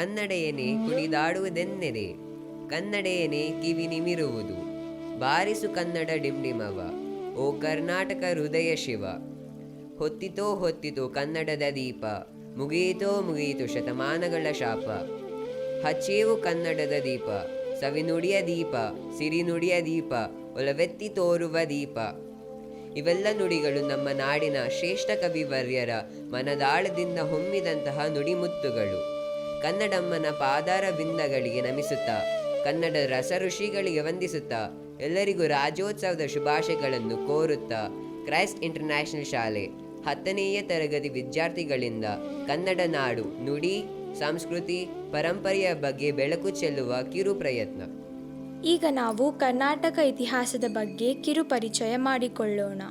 ಕನ್ನಡೆಯನೇ ಕುಣಿದಾಡುವುದೆನ್ನೆದೆ, ಕನ್ನಡೆಯನೇ ಕಿವಿ ನಿಮಿರುವುದು. ಬಾರಿಸು ಕನ್ನಡ ಡಿಂಡಿಮವ, ಓ ಕರ್ನಾಟಕ ಹೃದಯ ಶಿವ. ಹೊತ್ತಿತೋ ಹೊತ್ತಿತು ಕನ್ನಡದ ದೀಪ, ಮುಗಿಯಿತೋ ಮುಗಿಯಿತು ಶತಮಾನಗಳ ಶಾಪ. ಹಚ್ಚೇವು ಕನ್ನಡದ ದೀಪ, ಸವಿನುಡಿಯ ದೀಪ, ಸಿರಿನುಡಿಯ ದೀಪ, ಒಲವೆತ್ತಿ ತೋರುವ ದೀಪ. ಇವೆಲ್ಲ ನುಡಿಗಳು ನಮ್ಮ ನಾಡಿನ ಶ್ರೇಷ್ಠ ಕವಿವರ್ಯರ ಮನದಾಳದಿಂದ ಹೊಮ್ಮಿದಂತಹ ನುಡಿಮುತ್ತುಗಳು. ಕನ್ನಡಮ್ಮನ ಪಾದಾರ ಬಿಂದಗಳಿಗೆ ನಮಿಸುತ್ತಾ, ಕನ್ನಡ ರಸ ಋಷಿಗಳಿಗೆ ವಂದಿಸುತ್ತಾ, ಎಲ್ಲರಿಗೂ ರಾಜ್ಯೋತ್ಸವದ ಶುಭಾಶಯಗಳನ್ನು ಕೋರುತ್ತಾ, ಕ್ರೈಸ್ಟ್ ಇಂಟರ್ನ್ಯಾಷನಲ್ ಶಾಲೆ 10ನೇಯ ತರಗತಿ ವಿದ್ಯಾರ್ಥಿಗಳಿಂದ ಕನ್ನಡ ನಾಡು, ನುಡಿ, ಸಂಸ್ಕೃತಿ, ಪರಂಪರೆಯ ಬಗ್ಗೆ ಬೆಳಕು ಚೆಲ್ಲುವ ಕಿರು ಪ್ರಯತ್ನ. ಈಗ ನಾವು ಕರ್ನಾಟಕ ಇತಿಹಾಸದ ಬಗ್ಗೆ ಕಿರು ಪರಿಚಯ ಮಾಡಿಕೊಳ್ಳೋಣ.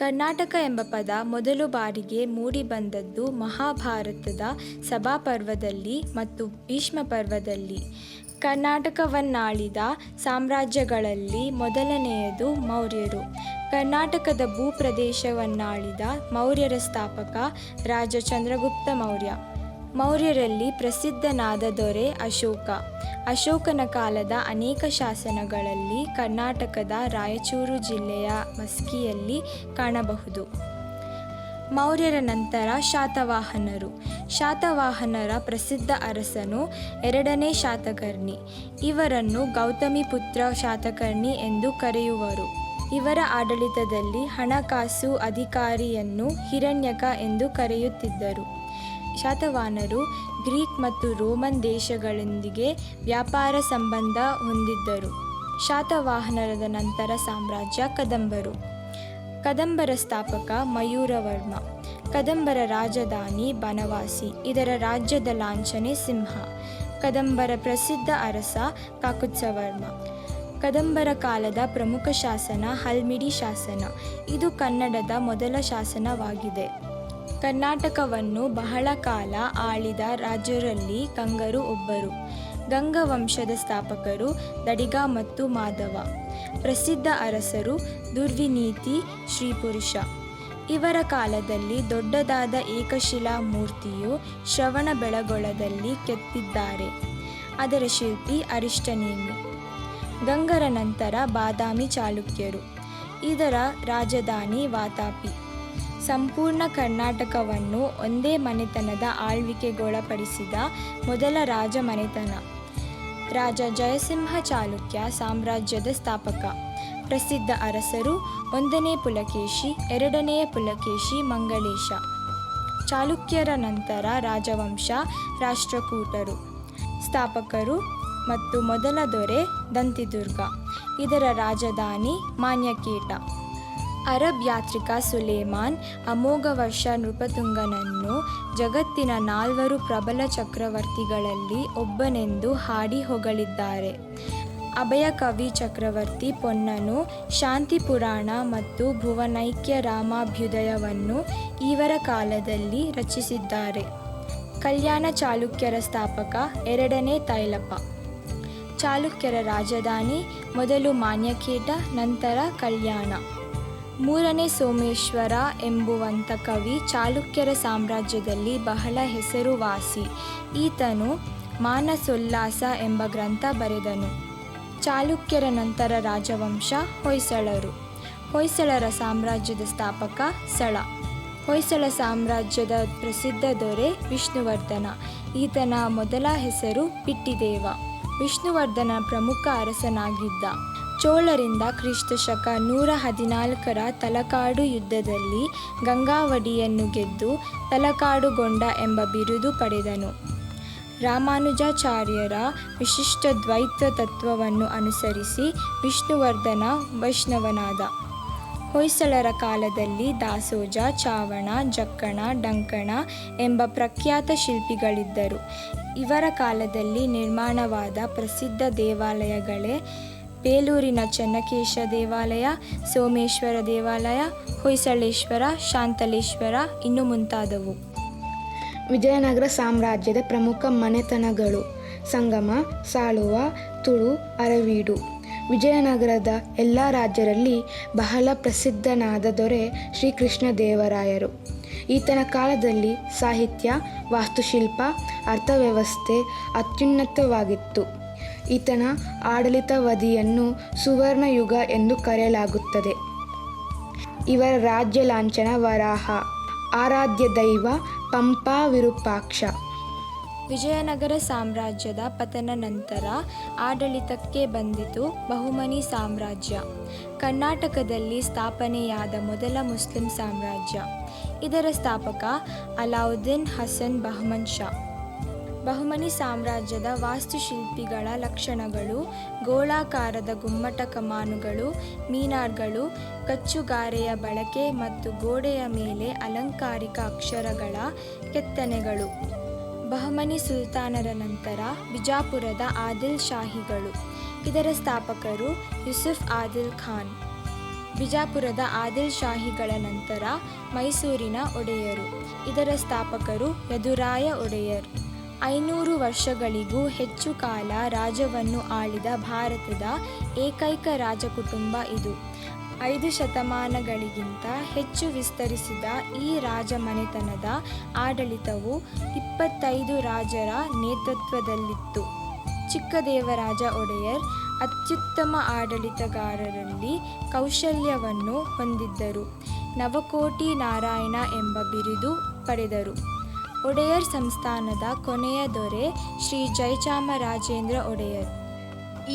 ಕರ್ನಾಟಕ ಎಂಬ ಪದ ಮೊದಲು ಬಾರಿಗೆ ಮೂಡಿಬಂದದ್ದು ಮಹಾಭಾರತದ ಸಭಾಪರ್ವದಲ್ಲಿ ಮತ್ತು ಭೀಷ್ಮ ಪರ್ವದಲ್ಲಿ. ಕರ್ನಾಟಕವನ್ನಾಳಿದ ಸಾಮ್ರಾಜ್ಯಗಳಲ್ಲಿ ಮೊದಲನೆಯದು ಮೌರ್ಯರು. ಕರ್ನಾಟಕದ ಭೂಪ್ರದೇಶವನ್ನಾಳಿದ ಮೌರ್ಯರ ಸ್ಥಾಪಕ ರಾಜ ಚಂದ್ರಗುಪ್ತ ಮೌರ್ಯ. ಮೌರ್ಯರಲ್ಲಿ ಪ್ರಸಿದ್ಧನಾದ ದೊರೆ ಅಶೋಕ. ಅಶೋಕನ ಕಾಲದ ಅನೇಕ ಶಾಸನಗಳಲ್ಲಿ ಕರ್ನಾಟಕದ ರಾಯಚೂರು ಜಿಲ್ಲೆಯ ಮಸ್ಕಿಯಲ್ಲಿ ಕಾಣಬಹುದು. ಮೌರ್ಯರ ನಂತರ ಶಾತವಾಹನರು. ಶಾತವಾಹನರ ಪ್ರಸಿದ್ಧ ಅರಸನು 2ನೇ ಶಾತಕರ್ಣಿ. ಇವರನ್ನು ಗೌತಮಿಪುತ್ರ ಶಾತಕರ್ಣಿ ಎಂದು ಕರೆಯುವರು. ಇವರ ಆಡಳಿತದಲ್ಲಿ ಹಣಕಾಸು ಅಧಿಕಾರಿಯನ್ನು ಹಿರಣ್ಯಕ ಎಂದು ಕರೆಯುತ್ತಿದ್ದರು. ಶಾತವಾಹನರು ಗ್ರೀಕ್ ಮತ್ತು ರೋಮನ್ ದೇಶಗಳೊಂದಿಗೆ ವ್ಯಾಪಾರ ಸಂಬಂಧ ಹೊಂದಿದ್ದರು. ಶಾತವಾಹನರ ನಂತರ ಸಾಮ್ರಾಜ್ಯ ಕದಂಬರು. ಕದಂಬರ ಸ್ಥಾಪಕ ಮಯೂರವರ್ಮ. ಕದಂಬರ ರಾಜಧಾನಿ ಬನವಾಸಿ. ಇದರ ರಾಜ್ಯದ ಲಾಂಛನೆ ಸಿಂಹ. ಕದಂಬರ ಪ್ರಸಿದ್ಧ ಅರಸ ಕಾಕುತ್ಸವರ್ಮ. ಕದಂಬರ ಕಾಲದ ಪ್ರಮುಖ ಶಾಸನ ಹಲ್ಮಿಡಿ ಶಾಸನ. ಇದು ಕನ್ನಡದ ಮೊದಲ ಶಾಸನವಾಗಿದೆ. ಕರ್ನಾಟಕವನ್ನು ಬಹಳ ಕಾಲ ಆಳಿದ ರಾಜರಲ್ಲಿ ಗಂಗರು ಒಬ್ಬರು. ಗಂಗ ವಂಶದ ಸ್ಥಾಪಕರು ದಡಿಗ ಮತ್ತು ಮಾಧವ. ಪ್ರಸಿದ್ಧ ಅರಸರು ದುರ್ವಿನೀತಿ, ಶ್ರೀಪುರುಷ. ಇವರ ಕಾಲದಲ್ಲಿ ದೊಡ್ಡದಾದ ಏಕಶಿಲಾ ಮೂರ್ತಿಯು ಶ್ರವಣಬೆಳಗೊಳದಲ್ಲಿ ಕೆತ್ತಿದ್ದಾರೆ. ಅದರ ಶಿಲ್ಪಿ ಅರಿಷ್ಟನೇಮಿ. ಗಂಗರ ನಂತರ ಬಾದಾಮಿ ಚಾಲುಕ್ಯರು. ಇದರ ರಾಜಧಾನಿ ವಾತಾಪಿ. ಸಂಪೂರ್ಣ ಕರ್ನಾಟಕವನ್ನು ಒಂದೇ ಮನೆತನದ ಆಳ್ವಿಕೆಗೊಳಪಡಿಸಿದ ಮೊದಲ ರಾಜ ಮನೆತನ. ರಾಜ ಜಯಸಿಂಹ ಚಾಲುಕ್ಯ ಸಾಮ್ರಾಜ್ಯದ ಸ್ಥಾಪಕ. ಪ್ರಸಿದ್ಧ ಅರಸರು 1ನೇ ಪುಲಕೇಶಿ, 2ನೇ ಪುಲಕೇಶಿ ಮಂಗಳೇಶ. ಚಾಲುಕ್ಯರ ನಂತರ ರಾಜವಂಶ ರಾಷ್ಟ್ರಕೂಟರು. ಸ್ಥಾಪಕರು ಮತ್ತು ಮೊದಲ ದೊರೆ ದಂತಿದುರ್ಗ. ಇದರ ರಾಜಧಾನಿ ಮಾನ್ಯಕೇಟ. ಅರಬ್ ಯಾತ್ರಿಕ ಸುಲೇಮಾನ್ ಅಮೋಘ ವರ್ಷ ನೃಪತುಂಗನನ್ನು ಜಗತ್ತಿನ 4 ಪ್ರಬಲ ಚಕ್ರವರ್ತಿಗಳಲ್ಲಿ ಒಬ್ಬನೆಂದು ಹಾಡಿ ಹೊಗಳಿದ್ದಾರೆ. ಅಭಯಕವಿ ಚಕ್ರವರ್ತಿ ಪೊನ್ನನು ಶಾಂತಿ ಪುರಾಣ ಮತ್ತು ಭುವನೈಕ್ಯ ರಾಮಾಭ್ಯುದಯವನ್ನು ಇವರ ಕಾಲದಲ್ಲಿ ರಚಿಸಿದ್ದಾರೆ. ಕಲ್ಯಾಣ ಚಾಲುಕ್ಯರ ಸ್ಥಾಪಕ 2ನೇ ತೈಲಪ. ಚಾಲುಕ್ಯರ ರಾಜಧಾನಿ ಮೊದಲು ಮಾನ್ಯಕೇಟ, ನಂತರ ಕಲ್ಯಾಣ. 3ನೇ ಸೋಮೇಶ್ವರ ಎಂಬುವಂಥ ಕವಿ ಚಾಲುಕ್ಯರ ಸಾಮ್ರಾಜ್ಯದಲ್ಲಿ ಬಹಳ ಹೆಸರುವಾಸಿ. ಈತನು ಮಾನಸೋಲ್ಲಾಸ ಎಂಬ ಗ್ರಂಥ ಬರೆದನು. ಚಾಲುಕ್ಯರ ನಂತರ ರಾಜವಂಶ ಹೊಯ್ಸಳರು. ಹೊಯ್ಸಳರ ಸಾಮ್ರಾಜ್ಯದ ಸ್ಥಾಪಕ ಸಳ. ಹೊಯ್ಸಳ ಸಾಮ್ರಾಜ್ಯದ ಪ್ರಸಿದ್ಧ ದೊರೆ ವಿಷ್ಣುವರ್ಧನ. ಈತನ ಮೊದಲ ಹೆಸರು ಪಿಟ್ಟಿದೇವ. ವಿಷ್ಣುವರ್ಧನ ಪ್ರಮುಖ ಅರಸನಾಗಿದ್ದ. ಚೋಳರಿಂದ ಕ್ರಿಸ್ತಶಕ 114ರ ತಲಕಾಡು ಯುದ್ಧದಲ್ಲಿ ಗಂಗಾವಡಿಯನ್ನು ಗೆದ್ದು ತಲಕಾಡುಗೊಂಡ ಎಂಬ ಬಿರುದು ಪಡೆದನು. ರಾಮಾನುಜಾಚಾರ್ಯರ ವಿಶಿಷ್ಟ ದ್ವೈತ ತತ್ವವನ್ನು ಅನುಸರಿಸಿ ವಿಷ್ಣುವರ್ಧನ ವೈಷ್ಣವನಾದ. ಹೊಯ್ಸಳರ ಕಾಲದಲ್ಲಿ ದಾಸೋಜ, ಚಾವಣ, ಜಕ್ಕಣ, ಡಂಕಣ ಎಂಬ ಪ್ರಖ್ಯಾತ ಶಿಲ್ಪಿಗಳಿದ್ದರು. ಇವರ ಕಾಲದಲ್ಲಿ ನಿರ್ಮಾಣವಾದ ಪ್ರಸಿದ್ಧ ದೇವಾಲಯಗಳೇ ಬೇಲೂರಿನ ಚೆನ್ನಕೇಶ ದೇವಾಲಯ, ಸೋಮೇಶ್ವರ ದೇವಾಲಯ, ಹೊಯ್ಸಳೇಶ್ವರ, ಶಾಂತಲೇಶ್ವರ ಇನ್ನು ಮುಂತಾದವು. ವಿಜಯನಗರ ಸಾಮ್ರಾಜ್ಯದ ಪ್ರಮುಖ ಮನೆತನಗಳು ಸಂಗಮ, ಸಾಳುವ, ತುಳು, ಅರವೀಡು. ವಿಜಯನಗರದ ಎಲ್ಲ ರಾಜ್ಯರಲ್ಲಿ ಬಹಳ ಪ್ರಸಿದ್ಧನಾದ ದೊರೆ ಶ್ರೀಕೃಷ್ಣದೇವರಾಯರು. ಈತನ ಕಾಲದಲ್ಲಿ ಸಾಹಿತ್ಯ, ವಾಸ್ತುಶಿಲ್ಪ, ಅರ್ಥವ್ಯವಸ್ಥೆ ಅತ್ಯುನ್ನತವಾಗಿತ್ತು. ಈತನ ಆಡಳಿತಾವಧಿಯನ್ನು ಸುವರ್ಣ ಯುಗ ಎಂದು ಕರೆಯಲಾಗುತ್ತದೆ. ಇವರ ರಾಜ್ಯ ಲಾಂಛನ ವರಾಹ. ಆರಾಧ್ಯ ದೈವ ಪಂಪಾ ವಿರೂಪಾಕ್ಷ. ವಿಜಯನಗರ ಸಾಮ್ರಾಜ್ಯದ ಪತನ ನಂತರ ಆಡಳಿತಕ್ಕೆ ಬಂದಿತು ಬಹುಮನಿ ಸಾಮ್ರಾಜ್ಯ. ಕರ್ನಾಟಕದಲ್ಲಿ ಸ್ಥಾಪನೆಯಾದ ಮೊದಲ ಮುಸ್ಲಿಂ ಸಾಮ್ರಾಜ್ಯ. ಇದರ ಸ್ಥಾಪಕ ಅಲಾವುದ್ದೀನ್ ಹಸನ್ ಬಹಮನ್ ಶಾ. ಬಹುಮನಿ ಸಾಮ್ರಾಜ್ಯದ ವಾಸ್ತುಶಿಲ್ಪಿಗಳ ಲಕ್ಷಣಗಳು: ಗೋಳಾಕಾರದ ಗುಮ್ಮಟ ಕಮಾನುಗಳು, ಮೀನಾರ್ಗಳು, ಕಚ್ಚುಗಾರೆಯ ಬಳಕೆ ಮತ್ತು ಗೋಡೆಯ ಮೇಲೆ ಅಲಂಕಾರಿಕ ಅಕ್ಷರಗಳ ಕೆತ್ತನೆಗಳು. ಬಹಮನಿ ಸುಲ್ತಾನರ ನಂತರ ಬಿಜಾಪುರದ ಆದಿಲ್ ಶಾಹಿಗಳು. ಇದರ ಸ್ಥಾಪಕರು ಯೂಸುಫ್ ಆದಿಲ್ ಖಾನ್. ಬಿಜಾಪುರದ ಆದಿಲ್ ಶಾಹಿಗಳ ನಂತರ ಮೈಸೂರಿನ ಒಡೆಯರು. ಇದರ ಸ್ಥಾಪಕರು ಯದುರಾಯ ಒಡೆಯರ್. 500 ವರ್ಷಗಳಿಗೂ ಹೆಚ್ಚು ಕಾಲ ರಾಜ್ಯವನ್ನು ಆಳಿದ ಭಾರತದ ಏಕೈಕ ರಾಜಕುಟುಂಬ ಇದು. 5 ಶತಮಾನಗಳಿಗಿಂತ ಹೆಚ್ಚು ವಿಸ್ತರಿಸಿದ ಈ ರಾಜಮನೆತನದ ಆಡಳಿತವು 25 ರಾಜರ ನೇತೃತ್ವದಲ್ಲಿತ್ತು. ಚಿಕ್ಕದೇವರಾಜ ಒಡೆಯರ್ ಅತ್ಯುತ್ತಮ ಆಡಳಿತಗಾರರಲ್ಲಿ ಕೌಶಲ್ಯವನ್ನು ಹೊಂದಿದ್ದರು. ನವಕೋಟಿ ನಾರಾಯಣ ಎಂಬ ಬಿರುದು ಪಡೆದರು. ಒಡೆಯರ್ ಸಂಸ್ಥಾನದ ಕೊನೆಯ ದೊರೆ ಶ್ರೀ ಜಯಚಾಮರಾಜೇಂದ್ರ ಒಡೆಯರ್.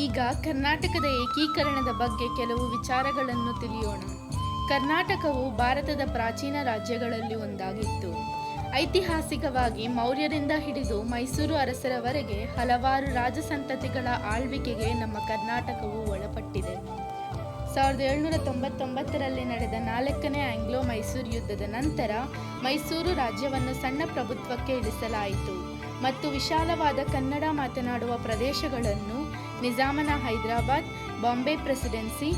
ಈಗ ಕರ್ನಾಟಕದ ಏಕೀಕರಣದ ಬಗ್ಗೆ ಕೆಲವು ವಿಚಾರಗಳನ್ನು ತಿಳಿಯೋಣ. ಕರ್ನಾಟಕವು ಭಾರತದ ಪ್ರಾಚೀನ ರಾಜ್ಯಗಳಲ್ಲಿ ಒಂದಾಗಿತ್ತು. ಐತಿಹಾಸಿಕವಾಗಿ ಮೌರ್ಯರಿಂದ ಹಿಡಿದು ಮೈಸೂರು ಅರಸರವರೆಗೆ ಹಲವಾರು ರಾಜಸಂತತಿಗಳ ಆಳ್ವಿಕೆಗೆ ನಮ್ಮ ಕರ್ನಾಟಕವು ಒಳಪಟ್ಟಿದೆ. 1799ರಲ್ಲಿ ನಡೆದ 4ನೇ ಆಂಗ್ಲೋ ಮೈಸೂರು ಯುದ್ಧದ ನಂತರ ಮೈಸೂರು ರಾಜ್ಯವನ್ನು ಸಣ್ಣ ಪ್ರಭುತ್ವಕ್ಕೆ ಇಳಿಸಲಾಯಿತು ಮತ್ತು ವಿಶಾಲವಾದ ಕನ್ನಡ ಮಾತನಾಡುವ ಪ್ರದೇಶಗಳನ್ನು ನಿಜಾಮನ ಹೈದರಾಬಾದ್, ಬಾಂಬೆ ಪ್ರೆಸಿಡೆನ್ಸಿ,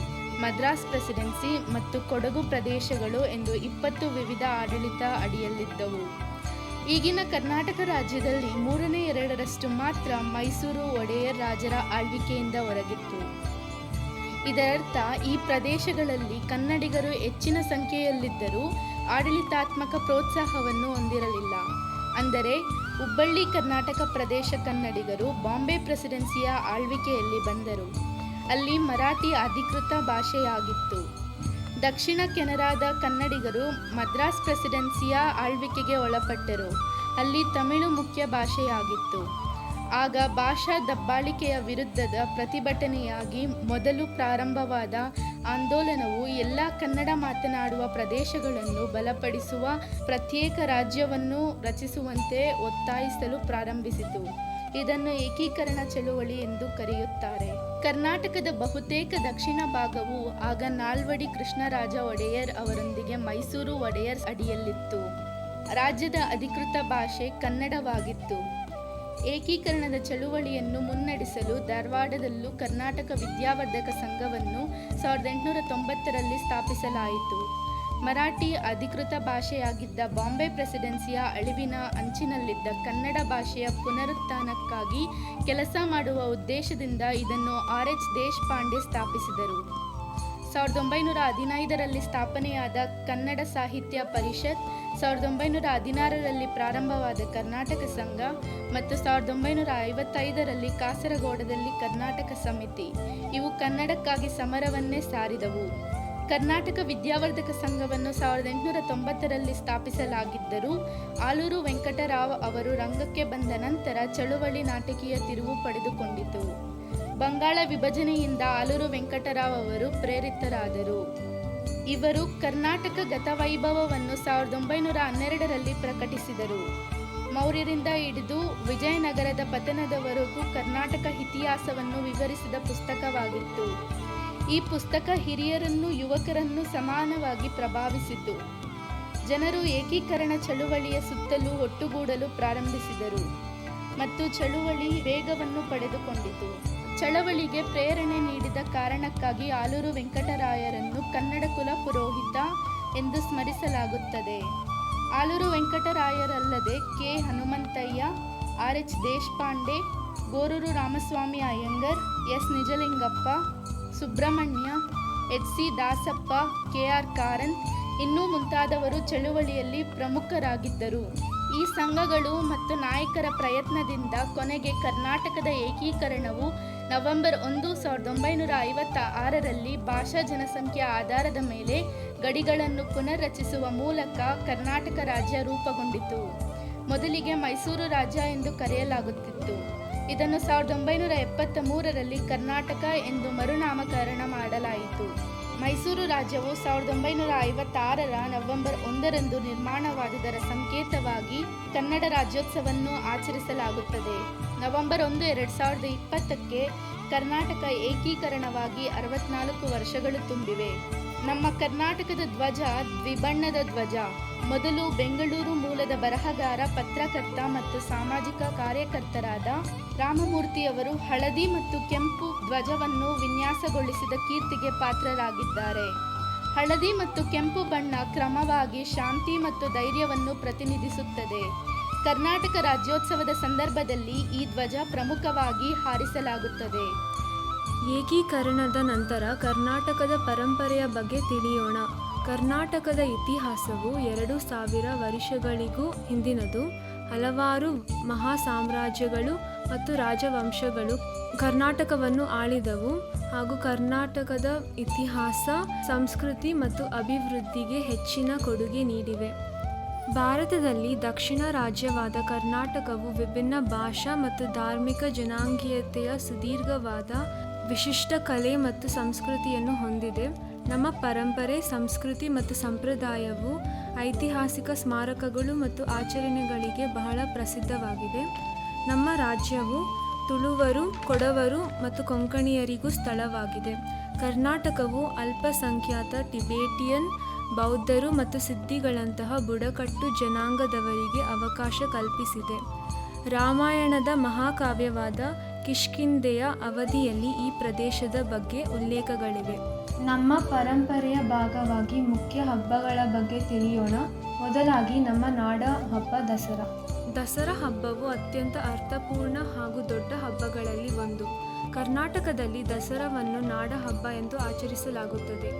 ಮದ್ರಾಸ್ ಪ್ರೆಸಿಡೆನ್ಸಿ ಮತ್ತು ಕೊಡಗು ಪ್ರದೇಶಗಳು ಎಂದು 20 ವಿವಿಧ ಆಡಳಿತ ಅಡಿಯಲ್ಲಿದ್ದವು. ಈಗಿನ ಕರ್ನಾಟಕ ರಾಜ್ಯದಲ್ಲಿ 2/3 ಮಾತ್ರ ಮೈಸೂರು ಒಡೆಯರ್ ರಾಜರ ಆಳ್ವಿಕೆಯಿಂದ ಹೊರಗಿತ್ತು. ಇದರರ್ಥ ಈ ಪ್ರದೇಶಗಳಲ್ಲಿ ಕನ್ನಡಿಗರು ಹೆಚ್ಚಿನ ಸಂಖ್ಯೆಯಲ್ಲಿದ್ದರೂ ಆಡಳಿತಾತ್ಮಕ ಪ್ರೋತ್ಸಾಹವನ್ನು ಹೊಂದಿರಲಿಲ್ಲ. ಅಂದರೆ ಹುಬ್ಬಳ್ಳಿ ಕರ್ನಾಟಕ ಪ್ರದೇಶ ಕನ್ನಡಿಗರು ಬಾಂಬೆ ಪ್ರೆಸಿಡೆನ್ಸಿಯ ಆಳ್ವಿಕೆಯಲ್ಲಿ ಬಂದರು. ಅಲ್ಲಿ ಮರಾಠಿ ಅಧಿಕೃತ ಭಾಷೆಯಾಗಿತ್ತು. ದಕ್ಷಿಣ ಕೆನರಾದ ಕನ್ನಡಿಗರು ಮದ್ರಾಸ್ ಪ್ರೆಸಿಡೆನ್ಸಿಯ ಆಳ್ವಿಕೆಗೆ ಒಳಪಟ್ಟರು. ಅಲ್ಲಿ ತಮಿಳು ಮುಖ್ಯ ಭಾಷೆಯಾಗಿತ್ತು. ಆಗ ಭಾಷಾ ದಬ್ಬಾಳಿಕೆಯ ವಿರುದ್ಧದ ಪ್ರತಿಭಟನೆಯಾಗಿ ಮೊದಲು ಪ್ರಾರಂಭವಾದ ಆಂದೋಲನವು ಎಲ್ಲ ಕನ್ನಡ ಮಾತನಾಡುವ ಪ್ರದೇಶಗಳನ್ನು ಬಲಪಡಿಸುವ ಪ್ರತ್ಯೇಕ ರಾಜ್ಯವನ್ನು ರಚಿಸುವಂತೆ ಒತ್ತಾಯಿಸಲು ಪ್ರಾರಂಭಿಸಿತು. ಇದನ್ನು ಏಕೀಕರಣ ಚಳುವಳಿ ಎಂದು ಕರೆಯುತ್ತಾರೆ. ಕರ್ನಾಟಕದ ಬಹುತೇಕ ದಕ್ಷಿಣ ಭಾಗವು ಆಗ ನಾಲ್ವಡಿ ಕೃಷ್ಣರಾಜ ಒಡೆಯರ್ ಅವರೊಂದಿಗೆ ಮೈಸೂರು ಒಡೆಯರ್ಸ್ ಅಡಿಯಲ್ಲಿತ್ತು. ರಾಜ್ಯದ ಅಧಿಕೃತ ಭಾಷೆ ಕನ್ನಡವಾಗಿತ್ತು. ಏಕೀಕರಣದ ಚಳುವಳಿಯನ್ನು ಮುನ್ನಡೆಸಲು ಧಾರವಾಡದಲ್ಲೂ ಕರ್ನಾಟಕ ವಿದ್ಯಾವರ್ಧಕ ಸಂಘವನ್ನು 1890ರಲ್ಲಿ ಸ್ಥಾಪಿಸಲಾಯಿತು. ಮರಾಠಿ ಅಧಿಕೃತ ಭಾಷೆಯಾಗಿದ್ದ ಬಾಂಬೆ ಪ್ರೆಸಿಡೆನ್ಸಿಯ ಅಳಿವಿನ ಅಂಚಿನಲ್ಲಿದ್ದ ಕನ್ನಡ ಭಾಷೆಯ ಪುನರುತ್ಥಾನಕ್ಕಾಗಿ ಕೆಲಸ ಮಾಡುವ ಉದ್ದೇಶದಿಂದ ಇದನ್ನು R.H. ದೇಶಪಾಂಡೆ ಸ್ಥಾಪಿಸಿದರು. 1915ರಲ್ಲಿ ಸ್ಥಾಪನೆಯಾದ ಕನ್ನಡ ಸಾಹಿತ್ಯ ಪರಿಷತ್, 1916ರಲ್ಲಿ ಪ್ರಾರಂಭವಾದ ಕರ್ನಾಟಕ ಸಂಘ ಮತ್ತು 1955ರಲ್ಲಿ ಕಾಸರಗೋಡದಲ್ಲಿ ಕರ್ನಾಟಕ ಸಮಿತಿ ಇವು ಕನ್ನಡಕ್ಕಾಗಿ ಸಮರವನ್ನೇ ಸಾರಿದವು. ಕರ್ನಾಟಕ ವಿದ್ಯಾವರ್ಧಕ ಸಂಘವನ್ನು 1890ರಲ್ಲಿ ಸ್ಥಾಪಿಸಲಾಗಿದ್ದರೂ ಆಲೂರು ವೆಂಕಟರಾವ್ ಅವರು ರಂಗಕ್ಕೆ ಬಂದ ನಂತರ ಚಳುವಳಿ ನಾಟಕೀಯ ತಿರುವು ಪಡೆದುಕೊಂಡಿತು. ಬಂಗಾಳ ವಿಭಜನೆಯಿಂದ ಆಲೂರು ವೆಂಕಟರಾವ್ ಅವರು ಪ್ರೇರಿತರಾದರು. ಇವರು ಕರ್ನಾಟಕ ಗತವೈಭವವನ್ನು 1912ರಲ್ಲಿ ಪ್ರಕಟಿಸಿದರು. ಮೌರ್ಯರಿಂದ ಹಿಡಿದು ವಿಜಯನಗರದ ಪತನದವರೆಗೂ ಕರ್ನಾಟಕ ಇತಿಹಾಸವನ್ನು ವಿವರಿಸಿದ ಪುಸ್ತಕವಾಗಿತ್ತು. ಈ ಪುಸ್ತಕ ಹಿರಿಯರನ್ನು ಯುವಕರನ್ನು ಸಮಾನವಾಗಿ ಪ್ರಭಾವಿಸಿತು. ಜನರು ಏಕೀಕರಣ ಚಳುವಳಿಯ ಸುತ್ತಲೂ ಒಟ್ಟುಗೂಡಲು ಪ್ರಾರಂಭಿಸಿದರು ಮತ್ತು ಚಳುವಳಿ ವೇಗವನ್ನು ಪಡೆದುಕೊಂಡಿತು. ಚಳವಳಿಗೆ ಪ್ರೇರಣೆ ನೀಡಿದ ಕಾರಣಕ್ಕಾಗಿ ಆಲೂರು ವೆಂಕಟರಾಯರನ್ನು ಕನ್ನಡ ಕುಲ ಪುರೋಹಿತ ಎಂದು ಸ್ಮರಿಸಲಾಗುತ್ತದೆ. ಆಲೂರು ವೆಂಕಟರಾಯರಲ್ಲದೆ K. Hanumanthaiah, R.H. Deshpande, Gorur Ramaswamy Iyengar, S. Nijalingappa, Subrahmanya, H.C. Dasappa, K.R. Karanth, ಇನ್ನೂ ಮುಂತಾದವರು ಚಳುವಳಿಯಲ್ಲಿ ಪ್ರಮುಖರಾಗಿದ್ದರು. ಈ ಸಂಘಗಳು ಮತ್ತು ನಾಯಕರ ಪ್ರಯತ್ನದಿಂದ ಕೊನೆಗೆ ಕರ್ನಾಟಕದ ಏಕೀಕರಣವು ನವೆಂಬರ್ 1, 1956ರಲ್ಲಿ ಭಾಷಾ ಜನಸಂಖ್ಯಾ ಆಧಾರದ ಮೇಲೆ ಗಡಿಗಳನ್ನು ಪುನರ್ರಚಿಸುವ ಮೂಲಕ ಕರ್ನಾಟಕ ರಾಜ್ಯ ರೂಪುಗೊಂಡಿತು. ಮೊದಲಿಗೆ ಮೈಸೂರು ರಾಜ್ಯ ಎಂದು ಕರೆಯಲಾಗುತ್ತಿತ್ತು. ಇದನ್ನು 1973ರಲ್ಲಿ ಕರ್ನಾಟಕ ಎಂದು ಮರುನಾಮಕರಣ ಮಾಡಲಾಯಿತು. ಮೈಸೂರು ರಾಜ್ಯವು 1956ರ ನವೆಂಬರ್ 1ರಂದು ನಿರ್ಮಾಣವಾದುದರ ಸಂಕೇತವಾಗಿ ಕನ್ನಡ ರಾಜ್ಯೋತ್ಸವವನ್ನು ಆಚರಿಸಲಾಗುತ್ತದೆ. ನವೆಂಬರ್ 1, 2020ಕ್ಕೆ ಕರ್ನಾಟಕ ಏಕೀಕರಣವಾಗಿ 64 ವರ್ಷಗಳು ತುಂಬಿವೆ. ನಮ್ಮ ಕರ್ನಾಟಕದ ಧ್ವಜ ದ್ವಿಬಣ್ಣದ ಧ್ವಜ. ಮೊದಲು ಬೆಂಗಳೂರು ಮೂಲದ ಬರಹಗಾರ, ಪತ್ರಕರ್ತ ಮತ್ತು ಸಾಮಾಜಿಕ ಕಾರ್ಯಕರ್ತರಾದ ರಾಮಮೂರ್ತಿಯವರು ಹಳದಿ ಮತ್ತು ಕೆಂಪು ಧ್ವಜವನ್ನು ವಿನ್ಯಾಸಗೊಳಿಸಿದ ಕೀರ್ತಿಗೆ ಪಾತ್ರರಾಗಿದ್ದಾರೆ. ಹಳದಿ ಮತ್ತು ಕೆಂಪು ಬಣ್ಣ ಕ್ರಮವಾಗಿ ಶಾಂತಿ ಮತ್ತು ಧೈರ್ಯವನ್ನು ಪ್ರತಿನಿಧಿಸುತ್ತದೆ. ಕರ್ನಾಟಕ ರಾಜ್ಯೋತ್ಸವದ ಸಂದರ್ಭದಲ್ಲಿ ಈ ಧ್ವಜ ಪ್ರಮುಖವಾಗಿ ಹಾರಿಸಲಾಗುತ್ತದೆ. ಏಕೀಕರಣದ ನಂತರ ಕರ್ನಾಟಕದ ಪರಂಪರೆಯ ಬಗ್ಗೆ ತಿಳಿಯೋಣ. ಕರ್ನಾಟಕದ ಇತಿಹಾಸವು 2000 ವರ್ಷಗಳಿಗೂ ಹಿಂದಿನದು. ಹಲವಾರು ಮಹಾ ಸಾಮ್ರಾಜ್ಯಗಳು ಮತ್ತು ರಾಜವಂಶಗಳು ಕರ್ನಾಟಕವನ್ನು ಆಳಿದವು ಹಾಗೂ ಕರ್ನಾಟಕದ ಇತಿಹಾಸ, ಸಂಸ್ಕೃತಿ ಮತ್ತು ಅಭಿವೃದ್ಧಿಗೆ ಹೆಚ್ಚಿನ ಕೊಡುಗೆ ನೀಡಿವೆ. ಭಾರತದಲ್ಲಿ ದಕ್ಷಿಣ ರಾಜ್ಯವಾದ ಕರ್ನಾಟಕವು ವಿಭಿನ್ನ ಭಾಷಾ ಮತ್ತು ಧಾರ್ಮಿಕ ಜನಾಂಗೀಯತೆಯ ಸುದೀರ್ಘವಾದ ವಿಶಿಷ್ಟ ಕಲೆ ಮತ್ತು ಸಂಸ್ಕೃತಿಯನ್ನು ಹೊಂದಿದೆ. ನಮ್ಮ ಪರಂಪರೆ, ಸಂಸ್ಕೃತಿ ಮತ್ತು ಸಂಪ್ರದಾಯವು ಐತಿಹಾಸಿಕ ಸ್ಮಾರಕಗಳು ಮತ್ತು ಆಚರಣೆಗಳಿಗೆ ಬಹಳ ಪ್ರಸಿದ್ಧವಾಗಿದೆ. ನಮ್ಮ ರಾಜ್ಯವು ತುಳುವರು, ಕೊಡವರು ಮತ್ತು ಕೊಂಕಣಿಯರಿಗೂ ಸ್ಥಳವಾಗಿದೆ. ಕರ್ನಾಟಕವು ಅಲ್ಪಸಂಖ್ಯಾತ ಟಿಬೇಟಿಯನ್, ಬೌದ್ಧರು ಮತ್ತು ಸಿದ್ಧಿಗಳಂತಹ ಬುಡಕಟ್ಟು ಜನಾಂಗದವರಿಗೆ ಅವಕಾಶ ಕಲ್ಪಿಸಿದೆ. ರಾಮಾಯಣದ ಮಹಾಕಾವ್ಯವಾದ ಕಿಷ್ಕಿಂಧೆಯ ಅವಧಿಯಲ್ಲಿ ಈ ಪ್ರದೇಶದ ಬಗ್ಗೆ ಉಲ್ಲೇಖಗಳಿವೆ. ನಮ್ಮ ಪರಂಪರೆಯ ಭಾಗವಾಗಿ ಮುಖ್ಯ ಹಬ್ಬಗಳ ಬಗ್ಗೆ ತಿಳಿಯೋಣ. ಮೊದಲಾಗಿ ನಮ್ಮ ನಾಡ ಹಬ್ಬ ದಸರಾ. ದಸರಾ ಹಬ್ಬವು ಅತ್ಯಂತ ಅರ್ಥಪೂರ್ಣ ಹಾಗೂ ದೊಡ್ಡ ಹಬ್ಬಗಳಲ್ಲಿ ಒಂದು. ಕರ್ನಾಟಕದಲ್ಲಿ ದಸರಾವನ್ನು ನಾಡ ಹಬ್ಬ ಎಂದು ಆಚರಿಸಲಾಗುತ್ತದೆ.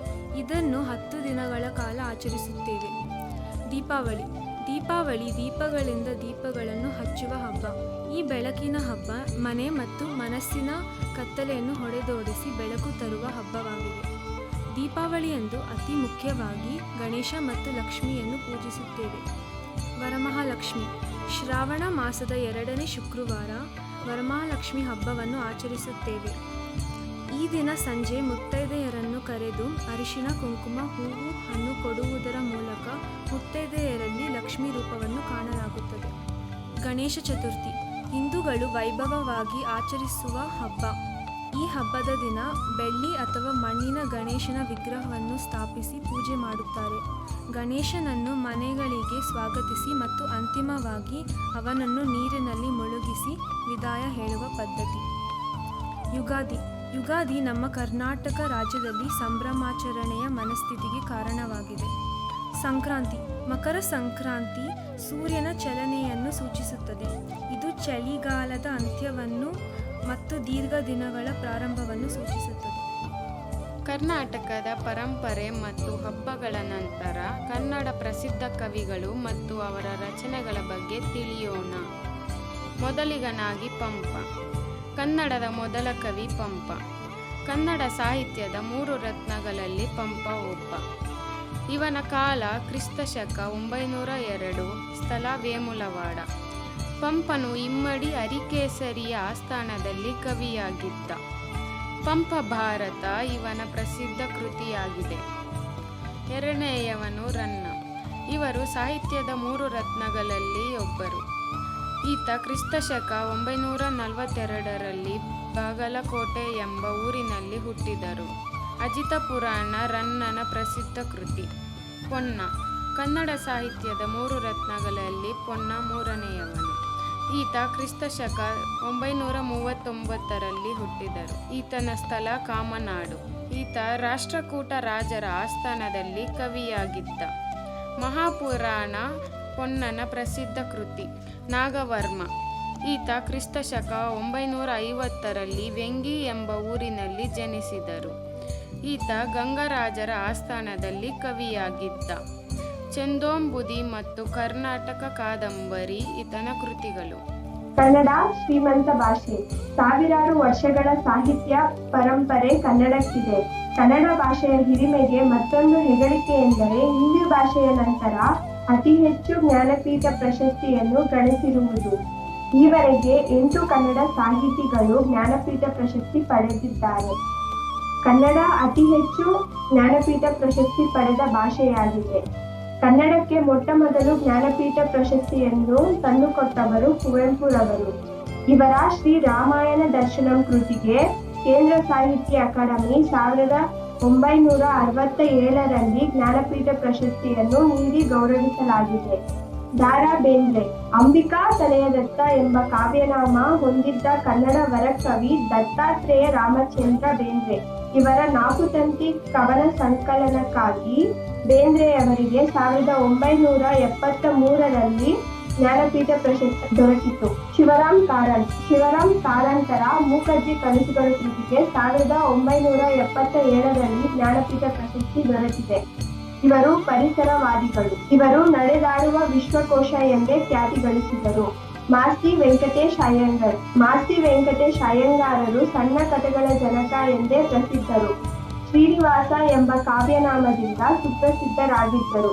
ಇದನ್ನು 10 ದಿನಗಳ ಕಾಲ ಆಚರಿಸುತ್ತೇವೆ. ದೀಪಾವಳಿ. ದೀಪಾವಳಿ ದೀಪಗಳಿಂದ ದೀಪಗಳನ್ನು ಹಚ್ಚುವ ಹಬ್ಬ. ಈ ಬೆಳಕಿನ ಹಬ್ಬ ಮನೆ ಮತ್ತು ಮನಸ್ಸಿನ ಕತ್ತಲೆಯನ್ನು ಹೊಡೆದೋಡಿಸಿ ಬೆಳಕು ತರುವ ಹಬ್ಬವಾಗಿದೆ. ದೀಪಾವಳಿಯಂದು ಅತಿ ಮುಖ್ಯವಾಗಿ ಗಣೇಶ ಮತ್ತು ಲಕ್ಷ್ಮಿಯನ್ನು ಪೂಜಿಸುತ್ತೇವೆ. ವರಮಹಾಲಕ್ಷ್ಮಿ. ಶ್ರಾವಣ ಮಾಸದ 2ನೇ ಶುಕ್ರವಾರ ವರಮಹಾಲಕ್ಷ್ಮಿ ಹಬ್ಬವನ್ನು ಆಚರಿಸುತ್ತೇವೆ. ಈ ದಿನ ಸಂಜೆ ಮುತ್ತೈದೆಯರನ್ನು ಕರೆದು ಅರಿಶಿಣ, ಕುಂಕುಮ, ಹೂವು, ಹಣ್ಣು ಕೊಡುವುದರ ಮೂಲಕ ಮುತ್ತೈದೆಯರಲ್ಲಿ ಲಕ್ಷ್ಮೀ ರೂಪವನ್ನು ಕಾಣಲಾಗುತ್ತದೆ. ಗಣೇಶ ಚತುರ್ಥಿ ಹಿಂದೂಗಳು ವೈಭವವಾಗಿ ಆಚರಿಸುವ ಹಬ್ಬ. ಈ ಹಬ್ಬದ ದಿನ ಬೆಳ್ಳಿ ಅಥವಾ ಮಣ್ಣಿನ ಗಣೇಶನ ವಿಗ್ರಹವನ್ನು ಸ್ಥಾಪಿಸಿ ಪೂಜೆ ಮಾಡುತ್ತಾರೆ. ಗಣೇಶನನ್ನು ಮನೆಗಳಿಗೆ ಸ್ವಾಗತಿಸಿ ಮತ್ತು ಅಂತಿಮವಾಗಿ ಅವನನ್ನು ನೀರಿನಲ್ಲಿ ಮುಳುಗಿಸಿ ವಿದಾಯ ಹೇಳುವ ಪದ್ಧತಿ. ಯುಗಾದಿ. ಯುಗಾದಿ ನಮ್ಮ ಕರ್ನಾಟಕ ರಾಜ್ಯದಲ್ಲಿ ಸಂಭ್ರಮಾಚರಣೆಯ ಮನಸ್ಥಿತಿಗೆ ಕಾರಣವಾಗಿದೆ. ಸಂಕ್ರಾಂತಿ. ಮಕರ ಸಂಕ್ರಾಂತಿ ಸೂರ್ಯನ ಚಲನೆಯನ್ನು ಸೂಚಿಸುತ್ತದೆ. ಇದು ಚಳಿಗಾಲದ ಅಂತ್ಯವನ್ನು ಮತ್ತು ದೀರ್ಘ ದಿನಗಳ ಪ್ರಾರಂಭವನ್ನು ಸೂಚಿಸುತ್ತದೆ. ಕರ್ನಾಟಕದ ಪರಂಪರೆ ಮತ್ತು ಹಬ್ಬಗಳ ನಂತರ ಕನ್ನಡ ಪ್ರಸಿದ್ಧ ಕವಿಗಳು ಮತ್ತು ಅವರ ರಚನೆಗಳ ಬಗ್ಗೆ ತಿಳಿಯೋಣ. ಮೊದಲಿಗನಾಗಿ ಪಂಪ. ಕನ್ನಡದ ಮೊದಲ ಕವಿ ಪಂಪ. ಕನ್ನಡ ಸಾಹಿತ್ಯದ 3 ರತ್ನಗಳಲ್ಲಿ ಪಂಪ ಒಬ್ಬ. ಇವನ ಕಾಲ ಕ್ರಿಸ್ತಶಕ 902, ಸ್ಥಳ ವೇಮುಲವಾಡ. ಪಂಪನು ಇಮ್ಮಡಿ ಅರಿಕೇಸರಿಯ ಆಸ್ಥಾನದಲ್ಲಿ ಕವಿಯಾಗಿದ್ದ. ಪಂಪ ಭಾರತ ಇವನ ಪ್ರಸಿದ್ಧ ಕೃತಿಯಾಗಿದೆ. ಎರಡನೆಯವನು ರನ್ನ. ಇವರು ಸಾಹಿತ್ಯದ 3 ರತ್ನಗಳಲ್ಲಿ ಒಬ್ಬರು. ಈತ ಕ್ರಿಸ್ತಶಕ 942ರಲ್ಲಿ ಬಾಗಲಕೋಟೆ ಎಂಬ ಊರಿನಲ್ಲಿ ಹುಟ್ಟಿದರು. ಅಜಿತ ಪುರಾಣ ರನ್ನನ ಪ್ರಸಿದ್ಧ ಕೃತಿ. ಪೊನ್ನ. ಕನ್ನಡ ಸಾಹಿತ್ಯದ 3 ರತ್ನಗಳಲ್ಲಿ ಪೊನ್ನ 3ನೇಯವನು. ಈತ ಕ್ರಿಸ್ತಶಕ 939ರಲ್ಲಿ ಹುಟ್ಟಿದರು. ಈತನ ಸ್ಥಳ ಕಾಮನಾಡು. ಈತ ರಾಷ್ಟ್ರಕೂಟ ರಾಜರ ಆಸ್ಥಾನದಲ್ಲಿ ಕವಿಯಾಗಿದ್ದ. ಮಹಾಪುರಾಣ ಪೊನ್ನನ ಪ್ರಸಿದ್ಧ ಕೃತಿ. ನಾಗವರ್ಮ. ಈತ ಕ್ರಿಸ್ತಶಕ 950ರಲ್ಲಿ ವೆಂಗಿ ಎಂಬ ಊರಿನಲ್ಲಿ ಜನಿಸಿದರು. ಈತ ಗಂಗರಾಜರ ಆಸ್ಥಾನದಲ್ಲಿ ಕವಿಯಾಗಿದ್ದ. ಚಂದೋಂಬುದಿ ಮತ್ತು ಕರ್ನಾಟಕ ಕಾದಂಬರಿ ಈತನ ಕೃತಿಗಳು. ಕನ್ನಡ ಶ್ರೀಮಂತ ಭಾಷೆ. ಸಾವಿರಾರು ವರ್ಷಗಳ ಸಾಹಿತ್ಯ ಪರಂಪರೆ ಕನ್ನಡಕ್ಕಿದೆ. ಕನ್ನಡ ಭಾಷೆಯ ಹಿರಿಮೆಗೆ ಮತ್ತೊಂದು ಹೆಗ್ಗಳಿಕೆ ಎಂದರೆ ಹಿಂದಿ ಭಾಷೆಯ ನಂತರ ಅತಿ ಹೆಚ್ಚು ಜ್ಞಾನಪೀಠ ಪ್ರಶಸ್ತಿಯನ್ನು ಗಳಿಸಿರುವುದು. ಈವರೆಗೆ 8 ಕನ್ನಡ ಸಾಹಿತಿಗಳು ಜ್ಞಾನಪೀಠ ಪ್ರಶಸ್ತಿ ಪಡೆದಿದ್ದಾರೆ. ಕನ್ನಡ ಅತಿ ಹೆಚ್ಚು ಜ್ಞಾನಪೀಠ ಪ್ರಶಸ್ತಿ ಪಡೆದ ಭಾಷೆಯಾಗಿದೆ. ಕನ್ನಡಕ್ಕೆ ಮೊಟ್ಟ ಮೊದಲು ಜ್ಞಾನಪೀಠ ಪ್ರಶಸ್ತಿಯನ್ನು ತಂದುಕೊಟ್ಟವರು ಕುವೆಂಪುರವರು. ಇವರ ಶ್ರೀ ರಾಮಾಯಣ ದರ್ಶನಂ ಕೃತಿಗೆ ಕೇಂದ್ರ ಸಾಹಿತ್ಯ ಅಕಾಡೆಮಿ 1967ರಲ್ಲಿ ಜ್ಞಾನಪೀಠ ಪ್ರಶಸ್ತಿಯನ್ನು ನೀಡಿ ಗೌರವಿಸಲಾಗಿದೆ. ದಾರಾ ಬೇಂದ್ರೆ. ಅಂಬಿಕಾ ತನಯದತ್ತ ಎಂಬ ಕಾವ್ಯನಾಮ ಹೊಂದಿದ್ದ ಕನ್ನಡ ವರಕವಿ ದತ್ತಾತ್ರೇಯ ರಾಮಚಂದ್ರ ಬೇಂದ್ರೆ ಇವರ 4 ತಂತಿ ಕವನ ಸಂಕಲನಕ್ಕಾಗಿ ಬೇಂದ್ರೆಯವರಿಗೆ 1973ರಲ್ಲಿ ಜ್ಞಾನಪೀಠ ಪ್ರಶಸ್ತಿ ದೊರಕಿತು. ಶಿವರಾಮ್ ಕಾರಂತರ ಮೂಕಜ್ಜಿ ಕನಸುಗಳು ಕೃತಿಗೆ 1977ರಲ್ಲಿ ಜ್ಞಾನಪೀಠ ಪ್ರಶಸ್ತಿ ದೊರೆತಿದೆ. ಇವರು ಪರಿಸರವಾದಿಗಳು. ಇವರು ನಡೆದಾಡುವ ವಿಶ್ವಕೋಶ ಎಂದೇ ಖ್ಯಾತಿ ಗಳಿಸಿದರು. ಮಾಸ್ತಿ ವೆಂಕಟೇಶ್ ಅಯ್ಯಂಗಾರರು ಸಣ್ಣ ಕಥೆಗಳ ಜನಕ ಎಂದೇ ಪ್ರಸಿದ್ಧರು. ಶ್ರೀನಿವಾಸ ಎಂಬ ಕಾವ್ಯನಾಮದಿಂದ ಸುಪ್ರಸಿದ್ಧರಾಗಿದ್ದರು.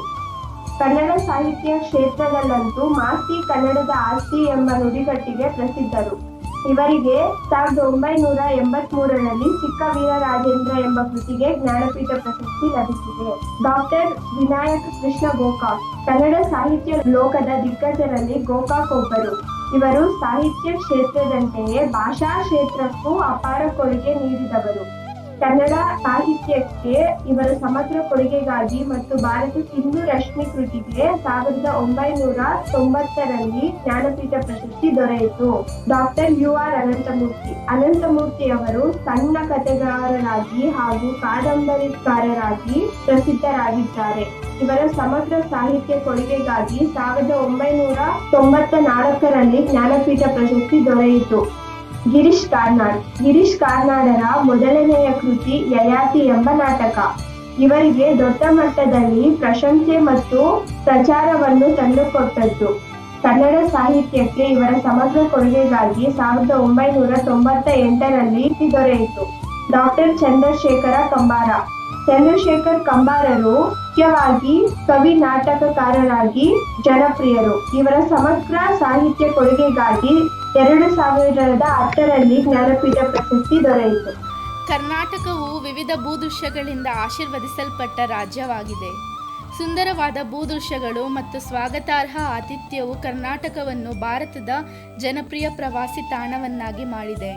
ಕನ್ನಡ ಸಾಹಿತ್ಯ ಕ್ಷೇತ್ರದಲ್ಲಂತೂ ಮಾಸ್ತಿ ಕನ್ನಡದ ಆಸ್ತಿ ಎಂಬ ನುಡಿಗಟ್ಟಿಗೆ ಪ್ರಸಿದ್ಧರು. ಇವರಿಗೆ 1983ರಲ್ಲಿ ಚಿಕ್ಕ ವೀರರಾಜೇಂದ್ರ ಎಂಬ ಕೃತಿಗೆ ಜ್ಞಾನಪೀಠ ಪ್ರಶಸ್ತಿ ಲಭಿಸಿದೆ. ಡಾಕ್ಟರ್ ವಿನಾಯಕ ಕೃಷ್ಣ ಗೋಕಾಕ್. ಕನ್ನಡ ಸಾಹಿತ್ಯ ಲೋಕದ ದಿಗ್ಗಜರಲ್ಲಿ ಗೋಕಾಕ್ ಒಬ್ಬರು. ಇವರು ಸಾಹಿತ್ಯ ಕ್ಷೇತ್ರದಂತೆಯೇ ಭಾಷಾ ಕ್ಷೇತ್ರಕ್ಕೂ ಅಪಾರ ಕೊಡುಗೆ ನೀಡಿದವರು. ಕನ್ನಡ ಸಾಹಿತ್ಯಕ್ಕೆ ಇವರ ಸಮಗ್ರ ಕೊಡುಗೆಗಾಗಿ ಮತ್ತು ಭಾರತ ಸಿಂಧು ರಶ್ಮಿ ಕೃತಿಗೆ 1990ರಲ್ಲಿ ಜ್ಞಾನಪೀಠ ಪ್ರಶಸ್ತಿ ದೊರೆಯಿತು. ಡಾಕ್ಟರ್ UR ಅನಂತಮೂರ್ತಿಯವರು ಸಣ್ಣ ಕಥೆಗಾರರಾಗಿ ಹಾಗೂ ಕಾದಂಬರಿಕಾರರಾಗಿ ಪ್ರಸಿದ್ಧರಾಗಿದ್ದಾರೆ. ಇವರ ಸಮಗ್ರ ಸಾಹಿತ್ಯ ಕೊಡುಗೆಗಾಗಿ 1994ರಲ್ಲಿ ಜ್ಞಾನಪೀಠ ಪ್ರಶಸ್ತಿ ದೊರೆಯಿತು. ಗಿರೀಶ್ ಕಾರ್ನಾಡರ ಮೊದಲನೆಯ ಕೃತಿ ಯಯಾತಿ ಎಂಬ ನಾಟಕ. ಇವರಿಗೆ ದೊಡ್ಡ ಮಟ್ಟದಲ್ಲಿ ಪ್ರಶಂಸೆ ಮತ್ತು ಪ್ರಚಾರವನ್ನು ತಂದುಕೊಟ್ಟದ್ದು. ಕನ್ನಡ ಸಾಹಿತ್ಯಕ್ಕೆ ಇವರ ಸಮಗ್ರ ಕೊಡುಗೆಗಾಗಿ 1998ರಲ್ಲಿ ದೊರೆಯಿತು. ಡಾಕ್ಟರ್ ಚಂದ್ರಶೇಖರ್ ಕಂಬಾರರು ಮುಖ್ಯವಾಗಿ ಕವಿ ನಾಟಕಕಾರರಾಗಿ ಜನಪ್ರಿಯರು. ಇವರ ಸಮಗ್ರ ಸಾಹಿತ್ಯ ಕೊಡುಗೆಗಾಗಿ 2010ರಲ್ಲಿ ಜ್ಞಾನಪೀಠ ಪ್ರಶಸ್ತಿ ದೊರೆಯಿತು. ಕರ್ನಾಟಕವು ವಿವಿಧ ಭೂದೃಶ್ಯಗಳಿಂದ ಆಶೀರ್ವದಿಸಲ್ಪಟ್ಟ ರಾಜ್ಯವಾಗಿದೆ. ಸುಂದರವಾದ ಭೂದೃಶ್ಯಗಳು ಮತ್ತು ಸ್ವಾಗತಾರ್ಹ ಆತಿಥ್ಯವು ಕರ್ನಾಟಕವನ್ನು ಭಾರತದ ಜನಪ್ರಿಯ ಪ್ರವಾಸಿ ತಾಣವನ್ನಾಗಿ ಮಾಡಿದೆ.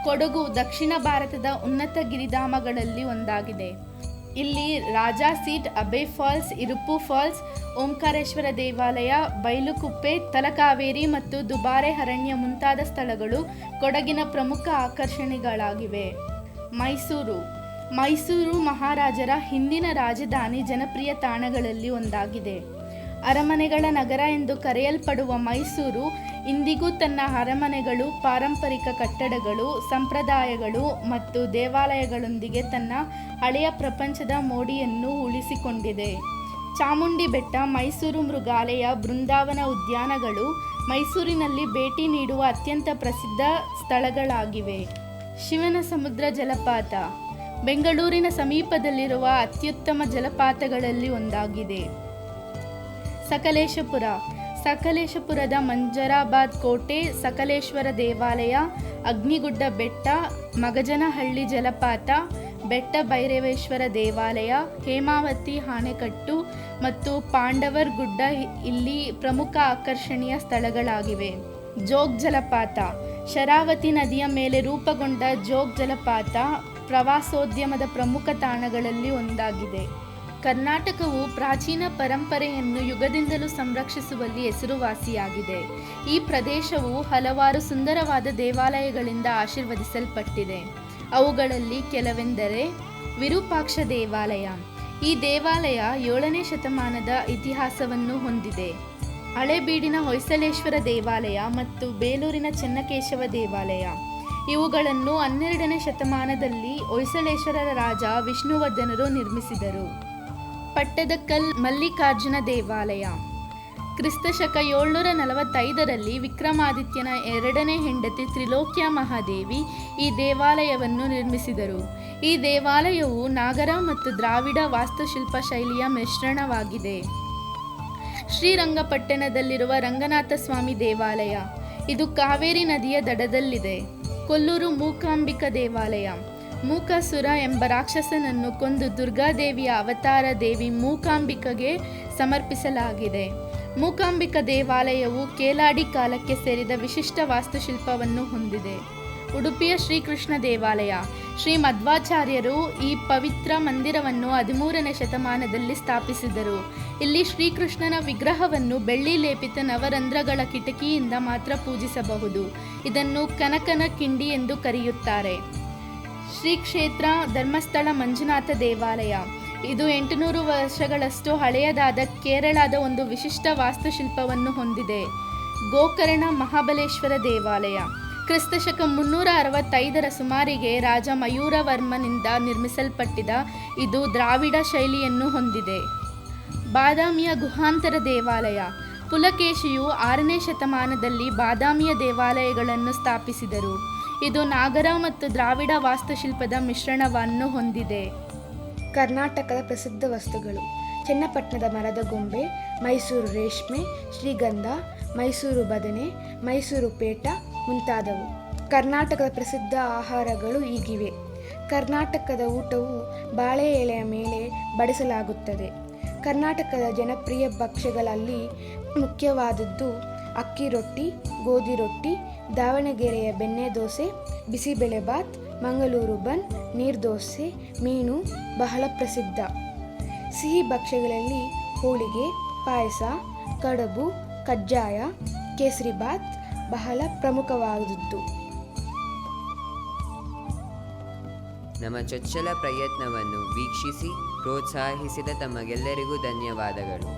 ಕೊಡಗು ದಕ್ಷಿಣ ಭಾರತದ ಉನ್ನತ ಗಿರಿಧಾಮಗಳಲ್ಲಿ ಒಂದಾಗಿದೆ. ಇಲ್ಲಿ Raja Seat, Abbey Falls, Irupu Falls, Omkareshwara ದೇವಾಲಯ, ಬೈಲುಕುಪ್ಪೆ, ತಲಕಾವೇರಿ ಮತ್ತು ದುಬಾರೆ ಅರಣ್ಯ ಮುಂತಾದ ಸ್ಥಳಗಳು ಕೊಡಗಿನ ಪ್ರಮುಖ ಆಕರ್ಷಣೆಗಳಾಗಿವೆ. ಮೈಸೂರು ಮಹಾರಾಜರ ಹಿಂದಿನ ರಾಜಧಾನಿ ಜನಪ್ರಿಯ ತಾಣಗಳಲ್ಲಿ ಒಂದಾಗಿದೆ. ಅರಮನೆಗಳ ನಗರ ಎಂದು ಕರೆಯಲ್ಪಡುವ ಮೈಸೂರು ಇಂದಿಗೂ ತನ್ನ ಅರಮನೆಗಳು, ಪಾರಂಪರಿಕ ಕಟ್ಟಡಗಳು, ಸಂಪ್ರದಾಯಗಳು ಮತ್ತು ದೇವಾಲಯಗಳೊಂದಿಗೆ ತನ್ನ ಹಳೆಯ ಪ್ರಪಂಚದ ಮೋಡಿಯನ್ನು ಉಳಿಸಿಕೊಂಡಿದೆ. ಚಾಮುಂಡಿ ಬೆಟ್ಟ, ಮೈಸೂರು ಮೃಗಾಲಯ, ಬೃಂದಾವನ ಉದ್ಯಾನಗಳು ಮೈಸೂರಿನಲ್ಲಿ ಭೇಟಿ ನೀಡುವ ಅತ್ಯಂತ ಪ್ರಸಿದ್ಧ ಸ್ಥಳಗಳಾಗಿವೆ. ಶಿವನ ಸಮುದ್ರ ಜಲಪಾತ ಬೆಂಗಳೂರಿನ ಸಮೀಪದಲ್ಲಿರುವ ಅತ್ಯುತ್ತಮ ಜಲಪಾತಗಳಲ್ಲಿ ಒಂದಾಗಿದೆ. ಸಕಲೇಶಪುರದ ಮಂಜರಾಬಾದ್ ಕೋಟೆ, ಸಕಲೇಶ್ವರ ದೇವಾಲಯ, ಅಗ್ನಿಗುಡ್ಡ ಬೆಟ್ಟ, ಮಗಜನಹಳ್ಳಿ ಜಲಪಾತ, ಬೆಟ್ಟ ಭೈರವೇಶ್ವರ ದೇವಾಲಯ, ಹೇಮಾವತಿ ಆಣೆಕಟ್ಟು ಮತ್ತು ಪಾಂಡವರ್ ಗುಡ್ಡ ಇಲ್ಲಿ ಪ್ರಮುಖ ಆಕರ್ಷಣೀಯ ಸ್ಥಳಗಳಾಗಿವೆ. ಜೋಗ್ ಜಲಪಾತ ಶರಾವತಿ ನದಿಯ ಮೇಲೆ ರೂಪುಗೊಂಡ ಜೋಗ್ ಜಲಪಾತ ಪ್ರವಾಸೋದ್ಯಮದ ಪ್ರಮುಖ ತಾಣಗಳಲ್ಲಿ ಒಂದಾಗಿದೆ. ಕರ್ನಾಟಕವು ಪ್ರಾಚೀನ ಪರಂಪರೆಯನ್ನು ಯುಗದಿಂದಲೂ ಸಂರಕ್ಷಿಸುವಲ್ಲಿ ಹೆಸರುವಾಸಿಯಾಗಿದೆ. ಈ ಪ್ರದೇಶವು ಹಲವಾರು ಸುಂದರವಾದ ದೇವಾಲಯಗಳಿಂದ ಆಶೀರ್ವದಿಸಲ್ಪಟ್ಟಿದೆ. ಅವುಗಳಲ್ಲಿ ಕೆಲವೆಂದರೆ ವಿರೂಪಾಕ್ಷ ದೇವಾಲಯ. ಈ ದೇವಾಲಯ 7ನೇ ಶತಮಾನದ ಇತಿಹಾಸವನ್ನು ಹೊಂದಿದೆ. ಹಳೇಬೀಡಿನ ಹೊಯ್ಸಳೇಶ್ವರ ದೇವಾಲಯ ಮತ್ತು ಬೇಲೂರಿನ ಚೆನ್ನಕೇಶವ ದೇವಾಲಯ ಇವುಗಳನ್ನು 12ನೇ ಶತಮಾನದಲ್ಲಿ ಹೊಯ್ಸಳೇಶ್ವರರ ರಾಜ ವಿಷ್ಣುವರ್ಧನರು ನಿರ್ಮಿಸಿದರು. ಪಟ್ಟದಕಲ್ ಮಲ್ಲಿಕಾರ್ಜುನ ದೇವಾಲಯ. ಕ್ರಿಸ್ತಶಕ 745ರಲ್ಲಿ ವಿಕ್ರಮಾದಿತ್ಯನ 2ನೇ ಹೆಂಡತಿ ತ್ರಿಲೋಕ್ಯ ಮಹಾದೇವಿ ಈ ದೇವಾಲಯವನ್ನು ನಿರ್ಮಿಸಿದರು. ಈ ದೇವಾಲಯವು ನಾಗರ ಮತ್ತು ದ್ರಾವಿಡ ವಾಸ್ತುಶಿಲ್ಪ ಶೈಲಿಯ ಮಿಶ್ರಣವಾಗಿದೆ. ಶ್ರೀರಂಗಪಟ್ಟಣದಲ್ಲಿರುವ ರಂಗನಾಥ ಸ್ವಾಮಿ ದೇವಾಲಯ. ಇದು ಕಾವೇರಿ ನದಿಯ ದಡದಲ್ಲಿದೆ. ಕೊಲ್ಲೂರು ಮೂಕಾಂಬಿಕಾ ದೇವಾಲಯ. ಮೂಕಾಸುರ ಎಂಬ ರಾಕ್ಷಸನನ್ನು ಕೊಂದು ದುರ್ಗಾದೇವಿಯ ಅವತಾರ ದೇವಿ ಮೂಕಾಂಬಿಕೆಗೆ ಸಮರ್ಪಿಸಲಾಗಿದೆ. ಮೂಕಾಂಬಿಕಾ ದೇವಾಲಯವು ಕೇಲಾಡಿ ಕಾಲಕ್ಕೆ ಸೇರಿದ ವಿಶಿಷ್ಟ ವಾಸ್ತುಶಿಲ್ಪವನ್ನು ಹೊಂದಿದೆ. ಉಡುಪಿಯ ಶ್ರೀಕೃಷ್ಣ ದೇವಾಲಯ. ಶ್ರೀ ಮಧ್ವಾಚಾರ್ಯರು ಈ ಪವಿತ್ರ ಮಂದಿರವನ್ನು 13ನೇ ಶತಮಾನದಲ್ಲಿ ಸ್ಥಾಪಿಸಿದರು. ಇಲ್ಲಿ ಶ್ರೀಕೃಷ್ಣನ ವಿಗ್ರಹವನ್ನು ಬೆಳ್ಳಿ ಲೇಪಿತ ನವರಂಧ್ರಗಳ ಕಿಟಕಿಯಿಂದ ಮಾತ್ರ ಪೂಜಿಸಬಹುದು. ಇದನ್ನು ಕನಕನ ಕಿಂಡಿ ಎಂದು ಕರೆಯುತ್ತಾರೆ. ಶ್ರೀ ಕ್ಷೇತ್ರ ಧರ್ಮಸ್ಥಳ ಮಂಜುನಾಥ ದೇವಾಲಯ. ಇದು 800 ವರ್ಷಗಳಷ್ಟು ಹಳೆಯದಾದ ಕೇರಳದ ಒಂದು ವಿಶಿಷ್ಟ ವಾಸ್ತುಶಿಲ್ಪವನ್ನು ಹೊಂದಿದೆ. ಗೋಕರ್ಣ ಮಹಾಬಲೇಶ್ವರ ದೇವಾಲಯ. ಕ್ರಿಸ್ತಶಕ 365ರ ಸುಮಾರಿಗೆ ರಾಜ ಮಯೂರವರ್ಮನಿಂದ ನಿರ್ಮಿಸಲ್ಪಟ್ಟಿದ ಇದು ದ್ರಾವಿಡ ಶೈಲಿಯನ್ನು ಹೊಂದಿದೆ. ಬಾದಾಮಿಯ ಗುಹಾಂತರ ದೇವಾಲಯ. ಪುಲಕೇಶಿಯು 6ನೇ ಶತಮಾನದಲ್ಲಿ ಬಾದಾಮಿಯ ದೇವಾಲಯಗಳನ್ನು ಸ್ಥಾಪಿಸಿದರು. ಇದು ನಾಗರ ಮತ್ತು ದ್ರಾವಿಡ ವಾಸ್ತುಶಿಲ್ಪದ ಮಿಶ್ರಣವನ್ನು ಹೊಂದಿದೆ. ಕರ್ನಾಟಕದ ಪ್ರಸಿದ್ಧ ವಸ್ತುಗಳು: ಚನ್ನಪಟ್ಟಣದ ಮರದ ಗೊಂಬೆ, ಮೈಸೂರು ರೇಷ್ಮೆ, ಶ್ರೀಗಂಧ, ಮೈಸೂರು ಬದನೆ, ಮೈಸೂರು ಪೇಟ ಮುಂತಾದವು. ಕರ್ನಾಟಕದ ಪ್ರಸಿದ್ಧ ಆಹಾರಗಳು ಹೀಗಿವೆ. ಕರ್ನಾಟಕದ ಊಟವು ಬಾಳೆ ಎಲೆಯ ಮೇಲೆ ಬಡಿಸಲಾಗುತ್ತದೆ. ಕರ್ನಾಟಕದ ಜನಪ್ರಿಯ ಭಕ್ಷ್ಯಗಳಲ್ಲಿ ಮುಖ್ಯವಾದದ್ದು ಅಕ್ಕಿ ರೊಟ್ಟಿ, ಗೋಧಿ ರೊಟ್ಟಿ, ದಾವಣಗೆರೆಯ ಬೆಣ್ಣೆ ದೋಸೆ, ಬಿಸಿಬೇಳೆಬಾತ್, ಮಂಗಳೂರು ಬನ್, ನೀರ್ದೋಸೆ, ಮೀನು ಬಹಳ ಪ್ರಸಿದ್ಧ. ಸಿಹಿ ಭಕ್ಷ್ಯಗಳಲ್ಲಿ ಹೋಳಿಗೆ, ಪಾಯಸ, ಕಡುಬು, ಕಜ್ಜಾಯ, ಕೇಸರಿಬಾತ್ ಬಹಳ ಪ್ರಮುಖವಾದುದು. ನಮ್ಮ ಚೊಚ್ಚಲ ಪ್ರಯತ್ನವನ್ನು ವೀಕ್ಷಿಸಿ ಪ್ರೋತ್ಸಾಹಿಸಿದ ತಮಗೆಲ್ಲರಿಗೂ ಧನ್ಯವಾದಗಳು.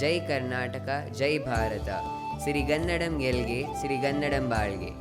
ಜೈ ಕರ್ನಾಟಕ, ಜೈ ಭಾರತ. ಸಿರಿಗನ್ನಡಂ ಗೆಲ್ಗೆ, ಸಿರಿಗನ್ನಡಂ ಬಾಳ್ಗೆ.